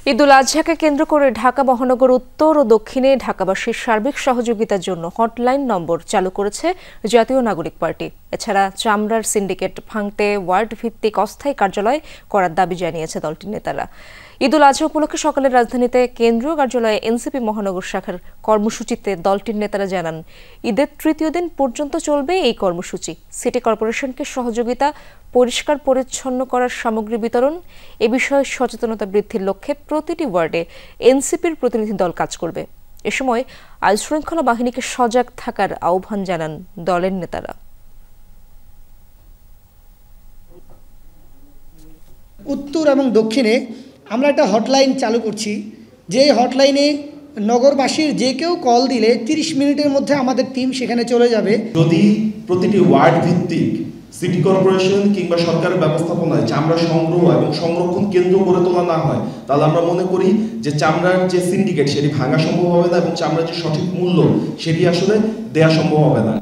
ঈদুল আজহাকে কেন্দ্র করে ঢাকা মহানগর উত্তর ও দক্ষিণে ঢাকাবাসীর সার্বিক সহযোগিতার জন্য হটলাইন নম্বর চালু করেছে জাতীয় নাগরিক পার্টি। এছাড়া চামড়ার সিন্ডিকেট ভাঙতে ওয়ার্ড ভিত্তিক অস্থায়ী কার্যালয় করার দাবি জানিয়েছে দলটির নেতারা। ঈদুল আজহা উপলক্ষে সকালে রাজধানীতে কেন্দ্রীয় কার্যালয়ে এনসিপি মহানগর শাখার কর্মসূচিতে দলটির নেতারা জানান, ঈদের তৃতীয় দিন পর্যন্ত চলবে এই কর্মসূচি। সিটি কর্পোরেশনকে সহযোগিতা, পরিষ্কার পরিচ্ছন্ন করার সামগ্রী বিতরণ এ বিষয়ে সচেতনতা বৃদ্ধির লক্ষ্যে প্রতিটি ওয়ার্ডে এনসিপির প্রতিনিধি দল কাজ করবে। এ সময় আইনশৃঙ্খলা বাহিনীকে সজাগ থাকার আহ্বান জানান দলের নেতারা। উত্তর এবং দক্ষিণে আমরা একটা হটলাইন চালু করছি, যে হটলাইনে নগরবাসীর যে কেউ কল দিলে 30 মিনিটের মধ্যে আমাদের টিম সেখানে চলে যাবে। যদি প্রতিটি ওয়ার্ড ভিত্তিক সিটি কর্পোরেশন কিংবা সরকারের ব্যবস্থাপনায় চামড়া সংগ্রহ এবং সংরক্ষণ কেন্দ্র গড়ে তোলা না হয়, তাহলে আমরা মনে করি যে চামড়ার যে সিন্ডিকেট সেটি ভাঙা সম্ভব হবে না এবং চামড়ার যে সঠিক মূল্য সেটি আসলে দেওয়া সম্ভব হবে না।